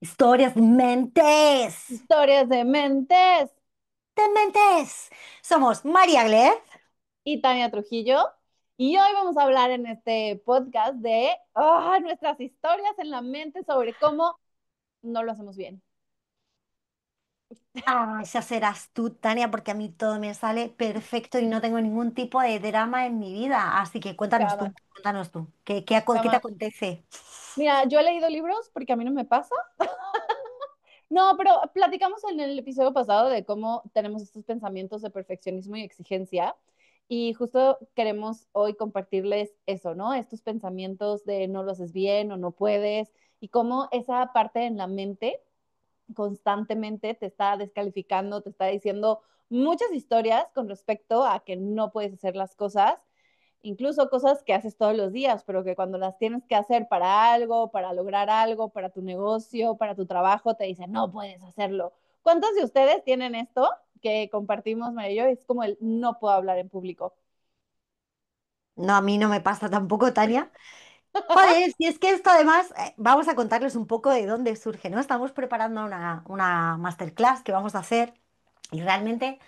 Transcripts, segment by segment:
Historias de mentes. Historias de mentes De mentes. Somos María Gleb. y Tania Trujillo. Y hoy vamos a hablar en este podcast de nuestras historias en la mente sobre cómo no lo hacemos bien. Ah, esa serás tú, Tania, porque a mí todo me sale perfecto y no tengo ningún tipo de drama en mi vida. Así que cuéntanos Cama, tú, cuéntanos tú. ¿Qué te cama. acontece? Mira, yo he leído libros porque a mí no me pasa. No, pero platicamos en el episodio pasado de cómo tenemos estos pensamientos de perfeccionismo y exigencia. Y justo queremos hoy compartirles eso, ¿no? Estos pensamientos de no lo haces bien o no puedes y cómo esa parte en la mente constantemente te está descalificando, te está diciendo muchas historias con respecto a que no puedes hacer las cosas, incluso cosas que haces todos los días, pero que cuando las tienes que hacer para algo, para lograr algo, para tu negocio, para tu trabajo, te dicen, no puedes hacerlo. ¿Cuántos de ustedes tienen esto que compartimos, María y yo? Es como el no puedo hablar en público. No, a mí no me pasa tampoco, Tania. Joder, si es que esto además, vamos a contarles un poco de dónde surge, ¿no? Estamos preparando una masterclass que vamos a hacer. Y realmente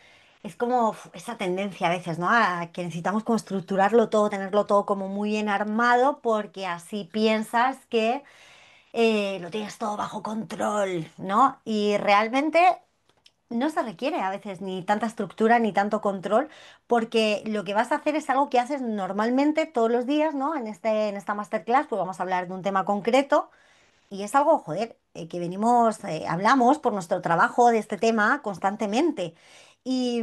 es como esa tendencia a veces, ¿no? A que necesitamos como estructurarlo todo, tenerlo todo como muy bien armado, porque así piensas que lo tienes todo bajo control, ¿no? Y realmente no se requiere a veces ni tanta estructura ni tanto control, porque lo que vas a hacer es algo que haces normalmente todos los días, ¿no? En esta masterclass, pues vamos a hablar de un tema concreto y es algo, joder, que venimos, hablamos por nuestro trabajo de este tema constantemente. Y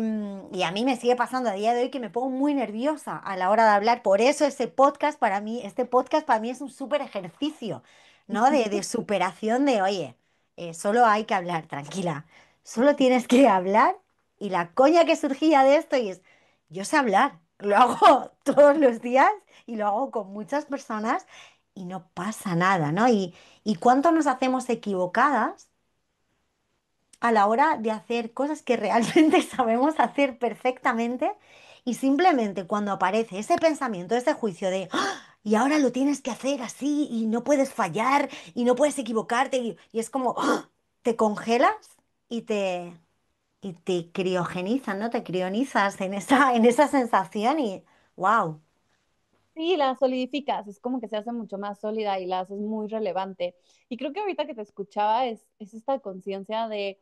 a mí me sigue pasando a día de hoy que me pongo muy nerviosa a la hora de hablar. Por eso este podcast para mí es un súper ejercicio, ¿no? De superación de, oye, solo hay que hablar, tranquila. Solo tienes que hablar. Y la coña que surgía de esto y es, yo sé hablar, lo hago todos los días y lo hago con muchas personas y no pasa nada, ¿no? Y cuánto nos hacemos equivocadas a la hora de hacer cosas que realmente sabemos hacer perfectamente y simplemente cuando aparece ese pensamiento, ese juicio de, "Ah, y ahora lo tienes que hacer así y no puedes fallar y no puedes equivocarte y es como, ¡ah! Te congelas y y te criogenizan, ¿no? Te crionizas en esa sensación y, wow. Sí, la solidificas, es como que se hace mucho más sólida y la haces muy relevante. Y creo que ahorita que te escuchaba es esta conciencia de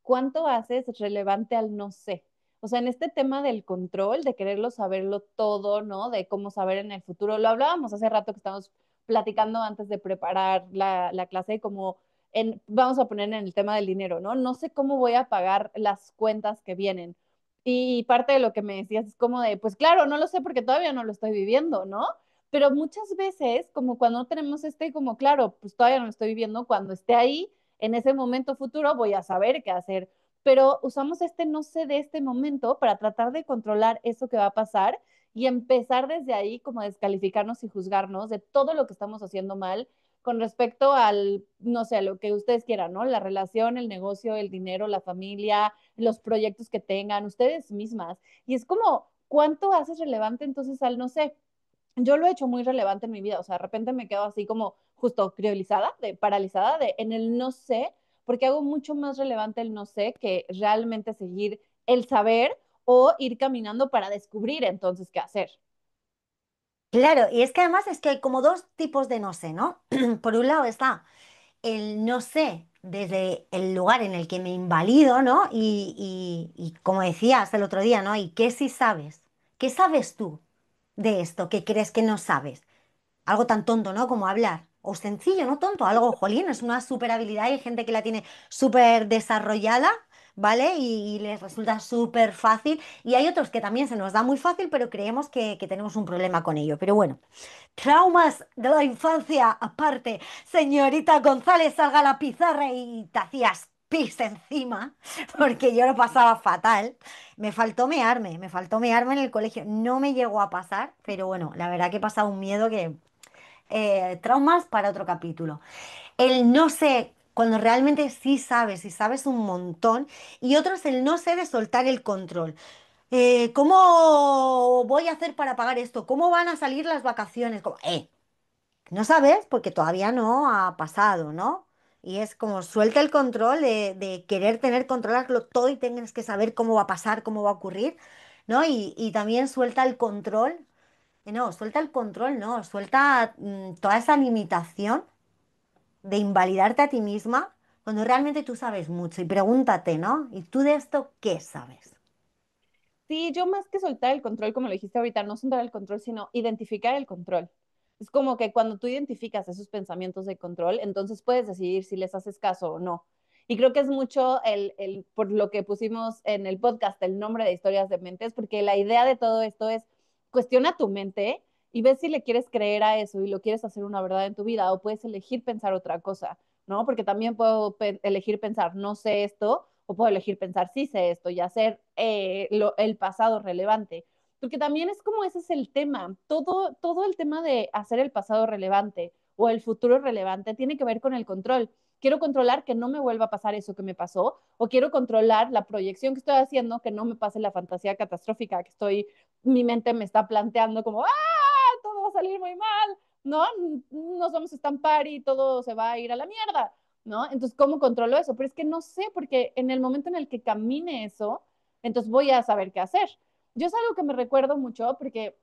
cuánto haces relevante al no sé. O sea, en este tema del control, de quererlo saberlo todo, ¿no? De cómo saber en el futuro. Lo hablábamos hace rato que estábamos platicando antes de preparar la clase, como vamos a poner en el tema del dinero, ¿no? No sé cómo voy a pagar las cuentas que vienen. Y parte de lo que me decías es como de, pues claro, no lo sé porque todavía no lo estoy viviendo, ¿no? Pero muchas veces, como cuando no tenemos como claro, pues todavía no lo estoy viviendo, cuando esté ahí, en ese momento futuro voy a saber qué hacer, pero usamos este no sé de este momento para tratar de controlar eso que va a pasar y empezar desde ahí como a descalificarnos y juzgarnos de todo lo que estamos haciendo mal con respecto al, no sé, a lo que ustedes quieran, ¿no? La relación, el negocio, el dinero, la familia, los proyectos que tengan, ustedes mismas. Y es como, ¿cuánto haces relevante entonces al no sé? Yo lo he hecho muy relevante en mi vida, o sea, de repente me quedo así como justo criolizada, paralizada en el no sé, porque hago mucho más relevante el no sé que realmente seguir el saber o ir caminando para descubrir entonces qué hacer. Claro, y es que además es que hay como dos tipos de no sé, ¿no? Por un lado está el no sé desde el lugar en el que me invalido, ¿no? Y como decías el otro día, ¿no? ¿Y qué si sabes? ¿Qué sabes tú de esto que crees que no sabes? Algo tan tonto, ¿no? Como hablar. O sencillo, no tonto, algo, jolín, es una super habilidad y hay gente que la tiene súper desarrollada, ¿vale? Y les resulta súper fácil. Y hay otros que también se nos da muy fácil, pero creemos que tenemos un problema con ello. Pero bueno, traumas de la infancia aparte. Señorita González, salga a la pizarra y te hacías pis encima, porque yo lo pasaba fatal. Me faltó mearme en el colegio. No me llegó a pasar, pero bueno, la verdad que he pasado un miedo que traumas para otro capítulo. El no sé, cuando realmente sí sabes y sabes un montón. Y otro es el no sé de soltar el control. ¿Cómo voy a hacer para pagar esto? ¿Cómo van a salir las vacaciones? No sabes porque todavía no ha pasado, ¿no? Y es como suelta el control de querer tener, controlarlo todo y tienes que saber cómo va a pasar, cómo va a ocurrir, ¿no? Y también suelta el control, no, suelta el control, no, suelta toda esa limitación de invalidarte a ti misma cuando realmente tú sabes mucho y pregúntate, ¿no? ¿Y tú de esto qué sabes? Sí, yo más que soltar el control, como lo dijiste ahorita, no soltar el control, sino identificar el control. Es como que cuando tú identificas esos pensamientos de control, entonces puedes decidir si les haces caso o no. Y creo que es mucho por lo que pusimos en el podcast el nombre de historias de mentes, porque la idea de todo esto es cuestiona tu mente y ves si le quieres creer a eso y lo quieres hacer una verdad en tu vida o puedes elegir pensar otra cosa, ¿no? Porque también puedo elegir pensar no sé esto o puedo elegir pensar sí sé esto y hacer el pasado relevante. Porque también es como ese es el tema, todo el tema de hacer el pasado relevante o el futuro relevante tiene que ver con el control. Quiero controlar que no me vuelva a pasar eso que me pasó, o quiero controlar la proyección que estoy haciendo, que no me pase la fantasía catastrófica que mi mente me está planteando como, todo va a salir muy mal, ¿no? Nos vamos a estampar y todo se va a ir a la mierda, ¿no? Entonces, ¿cómo controlo eso? Pero es que no sé, porque en el momento en el que camine eso, entonces voy a saber qué hacer. Yo es algo que me recuerdo mucho porque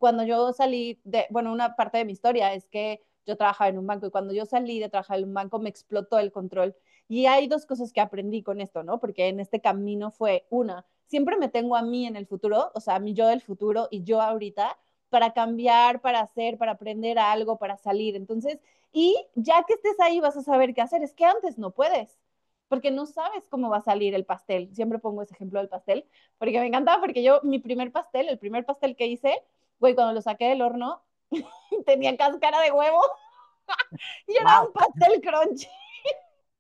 cuando yo salí bueno, una parte de mi historia es que yo trabajaba en un banco y cuando yo salí de trabajar en un banco me explotó el control. Y hay dos cosas que aprendí con esto, ¿no? Porque en este camino fue una, siempre me tengo a mí en el futuro, o sea, a mí yo del futuro y yo ahorita, para cambiar, para hacer, para aprender algo, para salir. Entonces, y ya que estés ahí vas a saber qué hacer. Es que antes no puedes, porque no sabes cómo va a salir el pastel. Siempre pongo ese ejemplo del pastel, porque me encantaba, porque yo, mi primer pastel, el primer pastel que hice, güey, cuando lo saqué del horno, tenía cáscara de huevo y era ¡Wow! un pastel crunchy.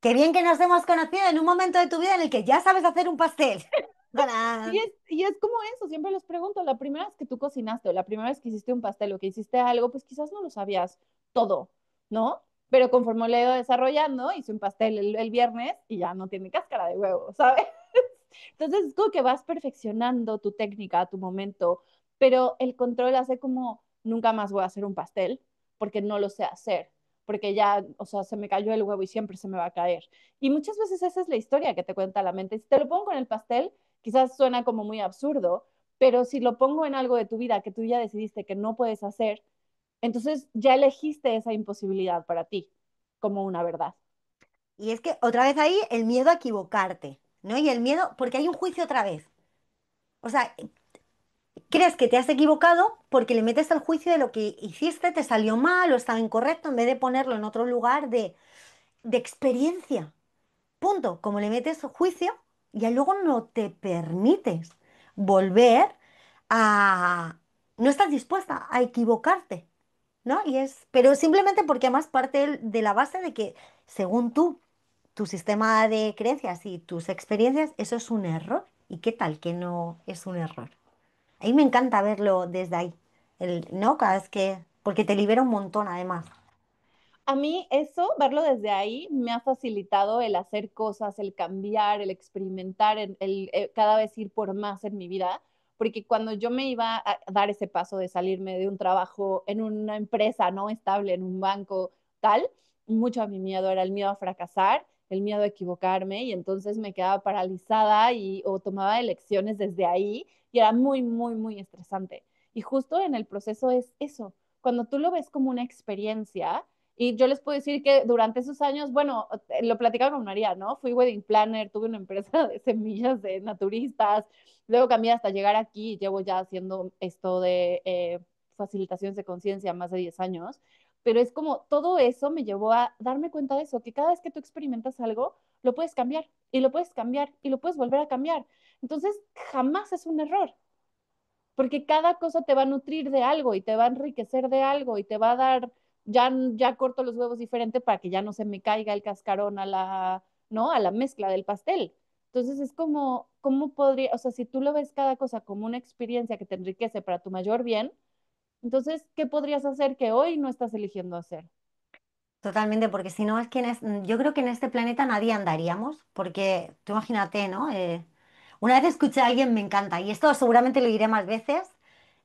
Qué bien que nos hemos conocido en un momento de tu vida en el que ya sabes hacer un pastel. ¡Tarán! Y es como eso, siempre les pregunto, la primera vez que tú cocinaste o la primera vez que hiciste un pastel o que hiciste algo, pues quizás no lo sabías todo, ¿no? Pero conforme lo he ido desarrollando, hice un pastel el viernes y ya no tiene cáscara de huevo, ¿sabes? Entonces es como que vas perfeccionando tu técnica, tu momento, pero el control hace como nunca más voy a hacer un pastel porque no lo sé hacer, porque ya, o sea, se me cayó el huevo y siempre se me va a caer. Y muchas veces esa es la historia que te cuenta la mente. Si te lo pongo en el pastel, quizás suena como muy absurdo, pero si lo pongo en algo de tu vida que tú ya decidiste que no puedes hacer, entonces ya elegiste esa imposibilidad para ti como una verdad. Y es que otra vez ahí el miedo a equivocarte, ¿no? Y el miedo, porque hay un juicio otra vez. O sea, crees que te has equivocado porque le metes el juicio de lo que hiciste, te salió mal o estaba incorrecto, en vez de ponerlo en otro lugar de experiencia. Punto. Como le metes juicio, ya luego no te permites volver a... No estás dispuesta a equivocarte, ¿no? Y es, pero simplemente porque además parte de la base de que, según tú, tu sistema de creencias y tus experiencias, eso es un error. ¿Y qué tal que no es un error? A mí me encanta verlo desde ahí, ¿no? Cada vez que, porque te libera un montón además. A mí eso, verlo desde ahí, me ha facilitado el hacer cosas, el cambiar, el experimentar, cada vez ir por más en mi vida, porque cuando yo me iba a dar ese paso de salirme de un trabajo en una empresa no estable, en un banco, tal, mucho a mi miedo era el miedo a fracasar, el miedo a equivocarme, y entonces me quedaba paralizada o tomaba elecciones desde ahí, y era muy, muy, muy estresante. Y justo en el proceso es eso, cuando tú lo ves como una experiencia, y yo les puedo decir que durante esos años, bueno, lo platicaba con María, ¿no? Fui wedding planner, tuve una empresa de semillas de naturistas, luego cambié hasta llegar aquí, llevo ya haciendo esto de facilitaciones de conciencia más de 10 años, pero es como todo eso me llevó a darme cuenta de eso, que cada vez que tú experimentas algo, lo puedes cambiar y lo puedes cambiar y lo puedes volver a cambiar. Entonces, jamás es un error porque cada cosa te va a nutrir de algo y te va a enriquecer de algo y te va a dar, ya corto los huevos diferente para que ya no se me caiga el cascarón ¿no? A la mezcla del pastel. Entonces es como, ¿cómo podría, o sea, si tú lo ves cada cosa como una experiencia que te enriquece para tu mayor bien, entonces, ¿qué podrías hacer que hoy no estás eligiendo hacer? Totalmente, porque si no es que yo creo que en este planeta nadie andaríamos, porque tú imagínate, ¿no? Una vez escuché a alguien, me encanta, y esto seguramente lo diré más veces,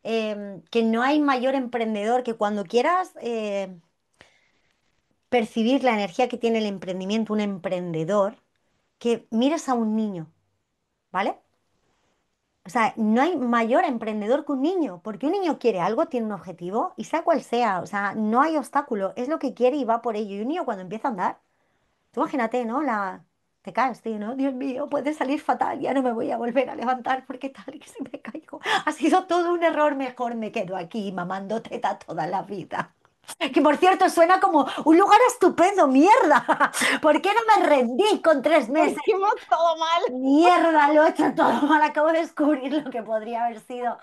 que no hay mayor emprendedor que cuando quieras percibir la energía que tiene el emprendimiento, un emprendedor, que mires a un niño, ¿vale? O sea, no hay mayor emprendedor que un niño, porque un niño quiere algo, tiene un objetivo, y sea cual sea, o sea, no hay obstáculo, es lo que quiere y va por ello. Y un niño cuando empieza a andar, tú imagínate, ¿no? Te caes, tío, ¿no? Dios mío, puede salir fatal, ya no me voy a volver a levantar porque tal y si me caigo. Ha sido todo un error, mejor me quedo aquí mamando teta toda la vida. Que por cierto suena como un lugar estupendo, mierda. ¿Por qué no me rendí con tres Lo meses? hicimos todo mal. Mierda, lo he hecho todo mal, acabo de descubrir lo que podría haber sido.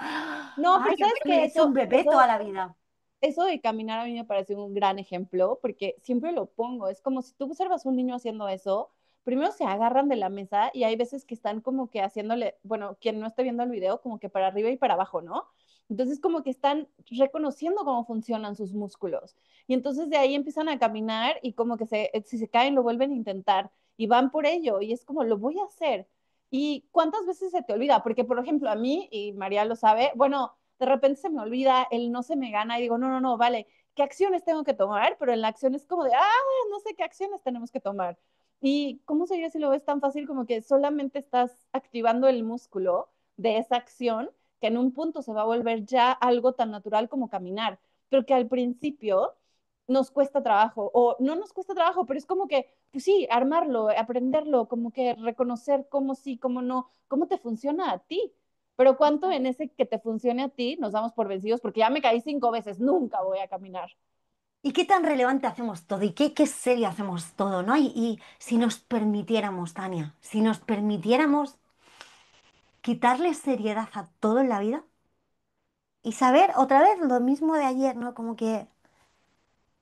No, Ay, pero sabes haberme que hecho un bebé toda la vida. eso de caminar a mí me parece un gran ejemplo porque siempre lo pongo. Es como si tú observas a un niño haciendo eso, primero se agarran de la mesa y hay veces que están como que haciéndole, bueno, quien no esté viendo el video, como que para arriba y para abajo, ¿no? Entonces como que están reconociendo cómo funcionan sus músculos. Y entonces de ahí empiezan a caminar y como que si se caen lo vuelven a intentar y van por ello y es como lo voy a hacer. ¿Y cuántas veces se te olvida? Porque, por ejemplo, a mí, y María lo sabe, bueno, de repente se me olvida, el no se me gana y digo, no, no, no, vale, ¿qué acciones tengo que tomar? Pero en la acción es como de, no sé qué acciones tenemos que tomar. ¿Y cómo sería si lo ves tan fácil como que solamente estás activando el músculo de esa acción que en un punto se va a volver ya algo tan natural como caminar, pero que al principio nos cuesta trabajo, o no nos cuesta trabajo, pero es como que, pues sí, armarlo, aprenderlo, como que reconocer cómo sí, cómo no, cómo te funciona a ti. Pero cuánto en ese que te funcione a ti nos damos por vencidos porque ya me caí 5 veces, nunca voy a caminar. ¿Y qué tan relevante hacemos todo? ¿Y qué serio hacemos todo, ¿no? Y si nos permitiéramos, Tania, si nos permitiéramos quitarle seriedad a todo en la vida y saber otra vez lo mismo de ayer, ¿no? Como que,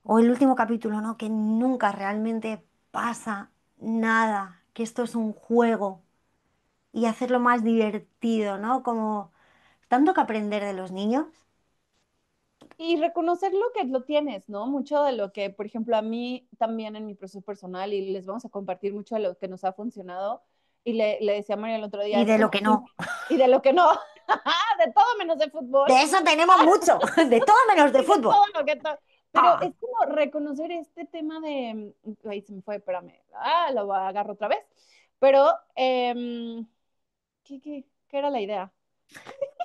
o el último capítulo, ¿no? Que nunca realmente pasa nada, que esto es un juego y hacerlo más divertido, ¿no? Como tanto que aprender de los niños Y reconocer lo que lo tienes, ¿no? Mucho de lo que, por ejemplo, a mí también en mi proceso personal, y les vamos a compartir mucho de lo que nos ha funcionado, y le decía a María el otro día, y es de lo como, que no. y de lo que no, de todo menos de fútbol, De eso tenemos mucho, de todo menos de y de todo fútbol. lo que... Pero Ah. es como reconocer este tema de, ahí se me fue, espérame, lo agarro otra vez, pero, ¿qué era la idea?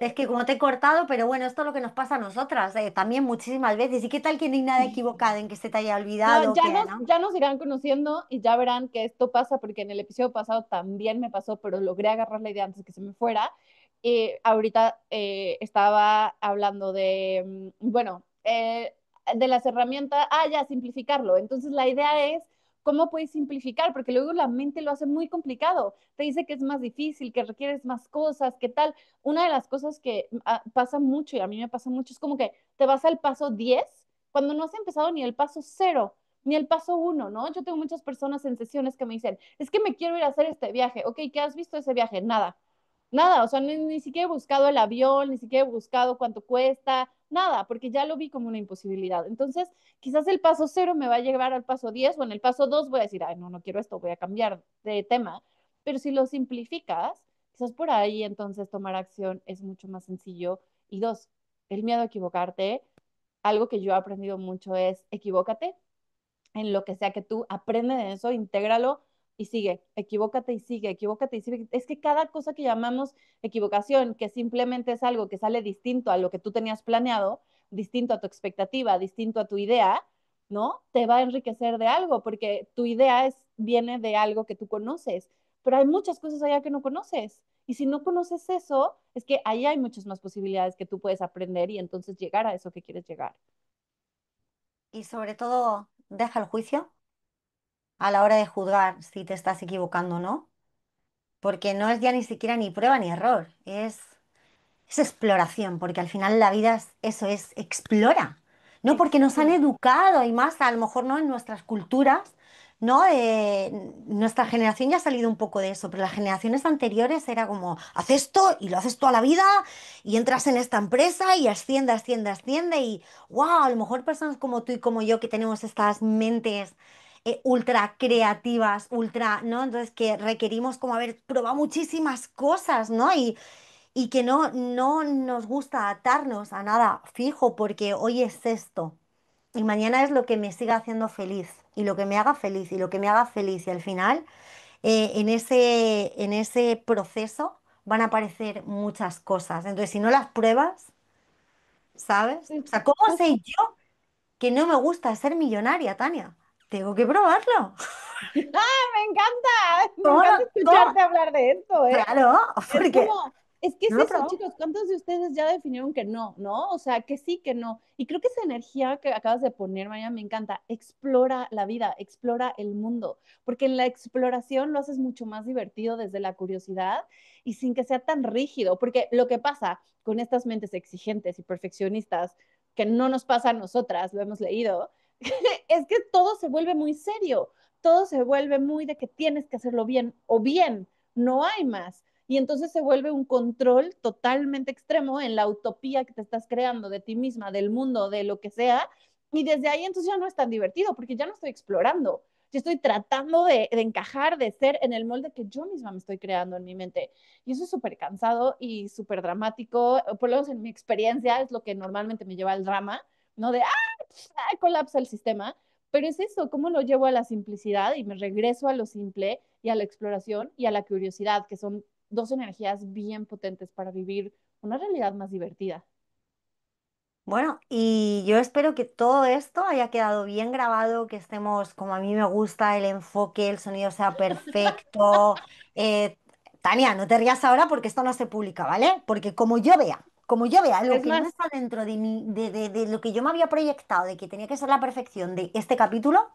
Es que como te he cortado, pero bueno, esto es lo que nos pasa a nosotras, también muchísimas veces. ¿Y qué tal que no hay nada equivocado en que se te haya No, olvidado, que no? ya nos irán conociendo y ya verán que esto pasa porque en el episodio pasado también me pasó, pero logré agarrar la idea antes de que se me fuera. Ahorita estaba hablando de, bueno, de las herramientas, ya, simplificarlo. Entonces la idea es, ¿cómo puedes simplificar? Porque luego la mente lo hace muy complicado. Te dice que es más difícil, que requieres más cosas, ¿qué tal? Una de las cosas que pasa mucho y a mí me pasa mucho es como que te vas al paso 10 cuando no has empezado ni el paso cero, ni el paso uno, ¿no? Yo tengo muchas personas en sesiones que me dicen, es que me quiero ir a hacer este viaje. Ok, ¿qué has visto de ese viaje? Nada. Nada, o sea, ni siquiera he buscado el avión, ni siquiera he buscado cuánto cuesta, nada, porque ya lo vi como una imposibilidad. Entonces, quizás el paso cero me va a llevar al paso 10 o en el paso 2 voy a decir, ay, no, no quiero esto, voy a cambiar de tema. Pero si lo simplificas, quizás por ahí entonces tomar acción es mucho más sencillo. Y dos, el miedo a equivocarte, algo que yo he aprendido mucho es equivócate en lo que sea que tú aprende de eso, intégralo y sigue, equivócate y sigue, equivócate y sigue. Es que cada cosa que llamamos equivocación, que simplemente es algo que sale distinto a lo que tú tenías planeado, distinto a tu expectativa, distinto a tu idea, ¿no? Te va a enriquecer de algo, porque tu idea viene de algo que tú conoces, pero hay muchas cosas allá que no conoces. Y si no conoces eso, es que ahí hay muchas más posibilidades que tú puedes aprender y entonces llegar a eso que quieres llegar. Y sobre todo, deja el juicio a la hora de juzgar si te estás equivocando o no, porque no es ya ni siquiera ni prueba ni error, es exploración, porque al final la vida es eso, es explora. No porque nos han Exacto. educado y más, a lo mejor no en nuestras culturas, ¿no? Nuestra generación ya ha salido un poco de eso, pero las generaciones anteriores era como, haz esto y lo haces toda la vida y entras en esta empresa y asciende, asciende, asciende y, wow, a lo mejor personas como tú y como yo que tenemos estas mentes ultra creativas, ultra, ¿no? Entonces que requerimos como haber probado muchísimas cosas, ¿no? Y que no nos gusta atarnos a nada fijo porque hoy es esto. y mañana es lo que me siga haciendo feliz y lo que me haga feliz y lo que me haga feliz y al final en ese proceso van a aparecer muchas cosas. Entonces, si no las pruebas, ¿sabes? O Sí, sea, ¿cómo justo. sé yo que no me gusta ser millonaria, Tania? Tengo que probarlo. ¡Ah, me ¿Cómo encanta no? ¿Cómo? escucharte hablar de esto, ¿eh? Claro, Es porque como, es que es no lo he eso, probado. chicos, ¿cuántos de ustedes ya definieron que no, no? O sea, que sí, que no. Y creo que esa energía que acabas de poner, María, me encanta. Explora la vida, explora el mundo, porque en la exploración lo haces mucho más divertido desde la curiosidad y sin que sea tan rígido, porque lo que pasa con estas mentes exigentes y perfeccionistas, que no nos pasa a nosotras, lo hemos leído, es que todo se vuelve muy serio, todo se vuelve muy de que tienes que hacerlo bien o bien, no hay más. Y entonces se vuelve un control totalmente extremo en la utopía que te estás creando de ti misma, del mundo, de lo que sea. Y desde ahí entonces ya no es tan divertido porque ya no estoy explorando. Yo estoy tratando de encajar, de ser en el molde que yo misma me estoy creando en mi mente. Y eso es súper cansado y súper dramático. Por lo menos en mi experiencia es lo que normalmente me lleva al drama, ¿no? De, colapsa el sistema. Pero es eso, cómo lo llevo a la simplicidad y me regreso a lo simple y a la exploración y a la curiosidad, que son dos energías bien potentes para vivir una realidad más divertida. Bueno, y yo espero que todo esto haya quedado bien grabado, que estemos como a mí me gusta, el enfoque, el sonido sea perfecto. Eh, Tania, no te rías ahora porque esto no se publica, ¿vale? Porque como yo vea lo Es que no más, está dentro de mí, de lo que yo me había proyectado, de que tenía que ser la perfección de este capítulo,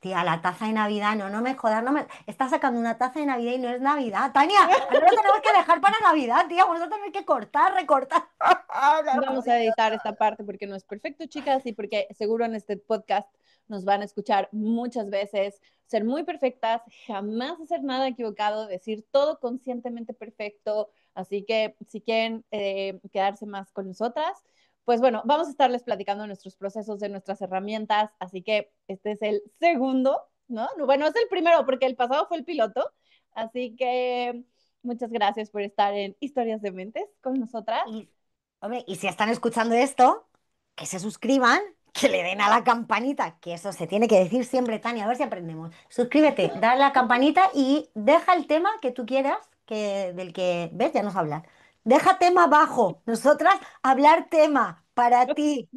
tía, la taza de Navidad, no, no me jodas, no me... Estás sacando una taza de Navidad y no es Navidad. Tania, ahora lo tenemos que dejar para Navidad, tía, vamos a tener que cortar, recortar. Hablar vamos a jodido. editar esta parte porque no es perfecto, chicas, y porque seguro en este podcast nos van a escuchar muchas veces ser muy perfectas, jamás hacer nada equivocado, decir todo conscientemente perfecto. Así que si quieren quedarse más con nosotras, pues bueno, vamos a estarles platicando nuestros procesos, de nuestras herramientas. Así que este es el segundo, ¿no? Bueno, es el primero porque el pasado fue el piloto. Así que muchas gracias por estar en Historias de Mentes con nosotras. Y, hombre, y si están escuchando esto, que se suscriban, que le den a la campanita, que eso se tiene que decir siempre, Tania, a ver si aprendemos. Suscríbete, dale a la campanita y deja el tema que tú quieras, que del que, ves, ya nos hablar. Deja tema abajo, nosotras hablar tema para ti,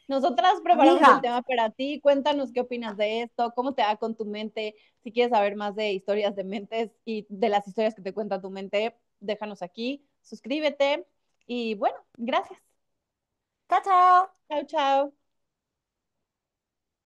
Nosotras preparamos el amiga. tema para ti. Cuéntanos qué opinas de esto, cómo te va con tu mente. Si quieres saber más de historias de mentes y de las historias que te cuenta tu mente, déjanos aquí, suscríbete y bueno, gracias. Chao, chao. Chao, chao.